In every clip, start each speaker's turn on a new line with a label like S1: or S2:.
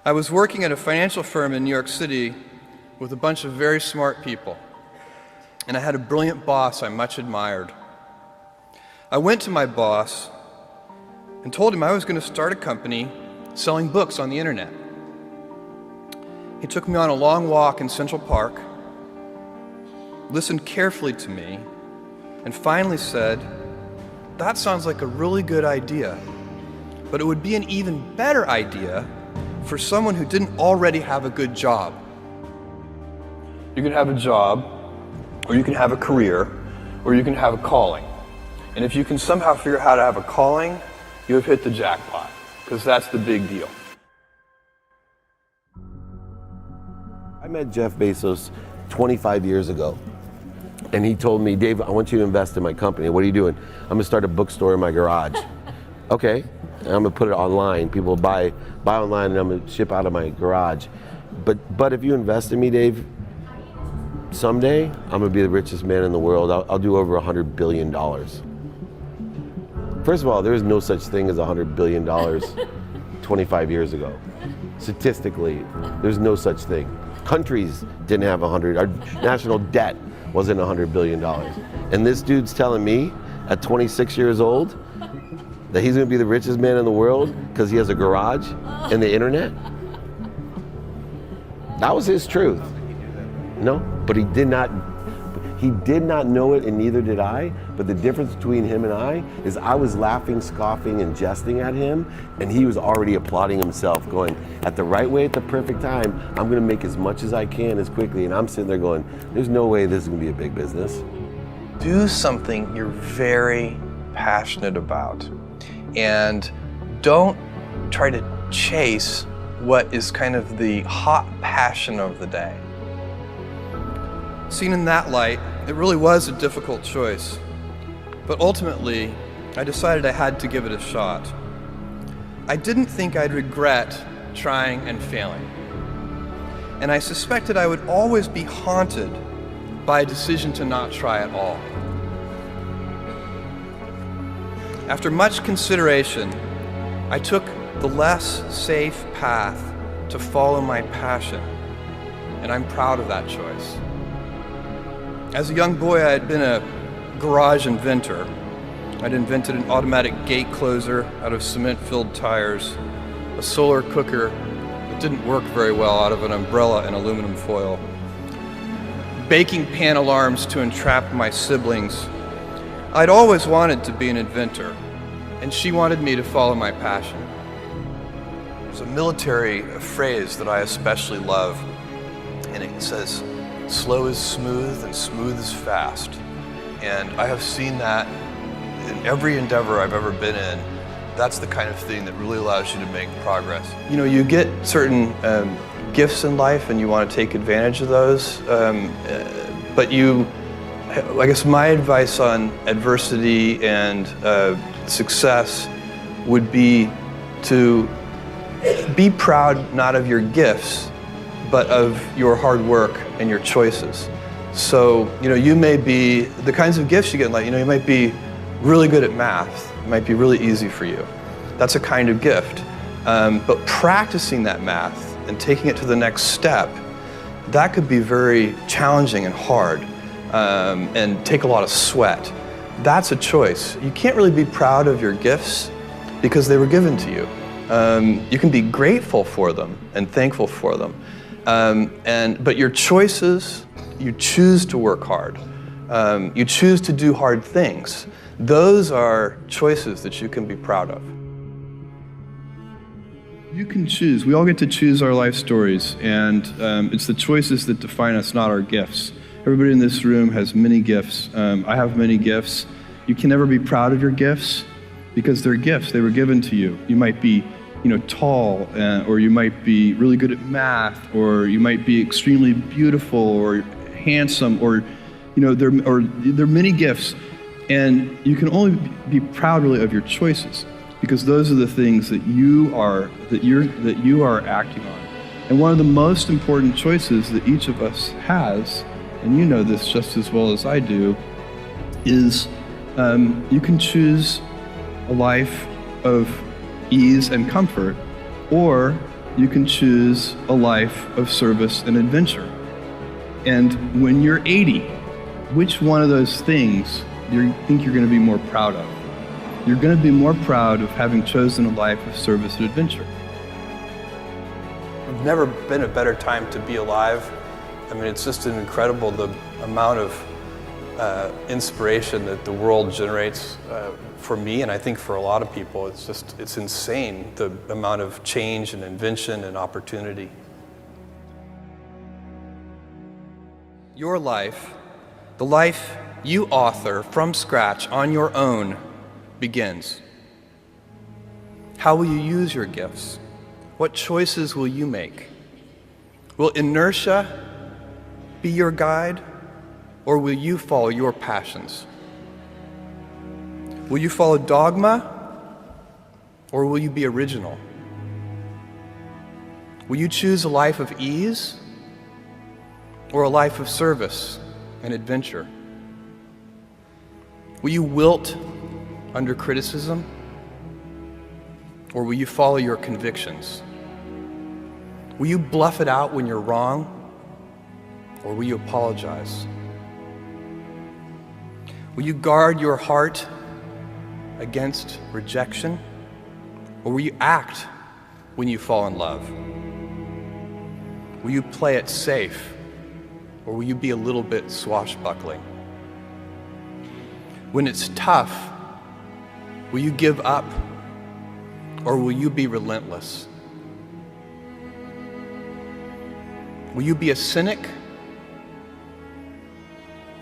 S1: I was working at a financial firm in New York City with a bunch of very smart people, and I had a brilliant boss I much admired. I went to my boss and told him I was going to start a company selling books on the internet. He took me on a long walk in Central Park, listened carefully to me, and finally said, "That sounds like a really good idea, but it would be an even better idea for someone who didn't already have a good job." You can have a job, or you can have a career, or you can have a calling. And if you can somehow figure out how to have a calling, you have hit the jackpot, because that's the big deal.
S2: I met Jeff Bezos 25 years ago, and he told me, "Dave, I want you to invest in my company." "What are you doing?" "I'm gonna start a bookstore in my garage." "Okay, and I'm gonna put it online. People buy online, and I'm gonna ship out of my garage. But if you invest in me, Dave, someday I'm gonna be the richest man in the world. I'll do over $100 billion. First of all, there is no such thing as $100 billion 25 years ago. Statistically, there's no such thing. Countries didn't have 100, our national debt wasn't $100 billion. And this dude's telling me at 26 years old that he's gonna be the richest man in the world because he has a garage and the internet? That was his truth. No, but he did not know it, and neither did I. But the difference between him and I is I was laughing, scoffing, and jesting at him, and he was already applauding himself, going, at the right way, at the perfect time, I'm gonna make as much as I can as quickly. And I'm sitting there going, there's no way this is gonna be a big business.
S1: Do something you're very passionate about, and don't try to chase what is kind of the hot passion of the day. Seen in that light, it really was a difficult choice, but ultimately, I decided I had to give it a shot. I didn't think I'd regret trying and failing, and I suspected I would always be haunted by a decision to not try at all. After much consideration, I took the less safe path to follow my passion, and I'm proud of that choice. As a young boy, I had been a garage inventor. I'd invented an automatic gate closer out of cement-filled tires, a solar cooker that didn't work very well out of an umbrella and aluminum foil, baking pan alarms to entrap my siblings. I'd always wanted to be an inventor, and she wanted me to follow my passion. There's a military phrase that I especially love, and it says, "Slow is smooth and smooth is fast." And I have seen that in every endeavor I've ever been in. That's the kind of thing that really allows you to make progress. You know, you get certain gifts in life and you want to take advantage of those, but I guess my advice on adversity and success would be to be proud not of your gifts, but of your hard work and your choices. So, you may be, the kinds of gifts you get in life, you might be really good at math. It might be really easy for you. That's a kind of gift. But practicing that math and taking it to the next step, that could be very challenging and hard, and take a lot of sweat. That's a choice. You can't really be proud of your gifts because they were given to you. You can be grateful for them and thankful for them. But your choices, you choose to work hard. You choose to do hard things. Those are choices that you can be proud of. You can choose. We all get to choose our life stories, and it's the choices that define us, not our gifts. Everybody in this room has many gifts. I have many gifts. You can never be proud of your gifts because they're gifts. They were given to you. You might be tall, or you might be really good at math, or you might be extremely beautiful or handsome, or there are many gifts, and you can only be proud really of your choices because those are the things that you are acting on. And one of the most important choices that each of us has, and you know this just as well as I do, is you can choose a life of ease and comfort, or you can choose a life of service and adventure. And when you're 80, which one of those things do you think you're going to be more proud of? You're going to be more proud of having chosen a life of service and adventure. There's never been a better time to be alive. I mean, it's just incredible the amount of inspiration that the world generates for me, and I think for a lot of people. It's insane, the amount of change and invention and opportunity. Your life, the life you author from scratch on your own, begins. How will you use your gifts? What choices will you make? Will inertia be your guide, or will you follow your passions? Will you follow dogma, or will you be original? Will you choose a life of ease, or a life of service and adventure? Will you wilt under criticism, or will you follow your convictions? Will you bluff it out when you're wrong, or will you apologize? Will you guard your heart against rejection, or will you act when you fall in love? Will you play it safe, or will you be a little bit swashbuckling? When it's tough, will you give up, or will you be relentless? Will you be a cynic,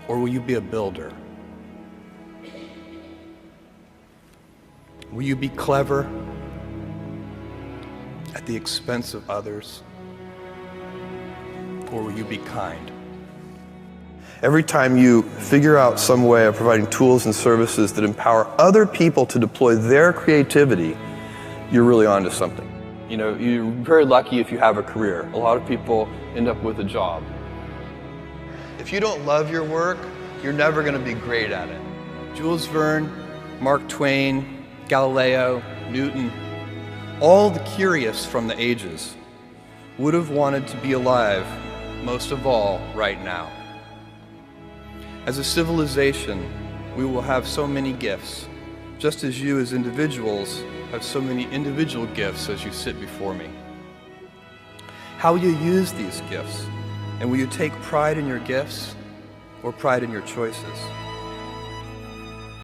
S1: or will you be a builder? Will you be clever at the expense of others, or will you be kind? Every time you figure out some way of providing tools and services that empower other people to deploy their creativity, you're really onto something. You know, you're very lucky if you have a career. A lot of people end up with a job. If you don't love your work, you're never going to be great at it. Jules Verne, Mark Twain, Galileo, Newton, all the curious from the ages would have wanted to be alive, most of all, right now. As a civilization, we will have so many gifts, just as you as individuals have so many individual gifts as you sit before me. How will you use these gifts? And will you take pride in your gifts or pride in your choices?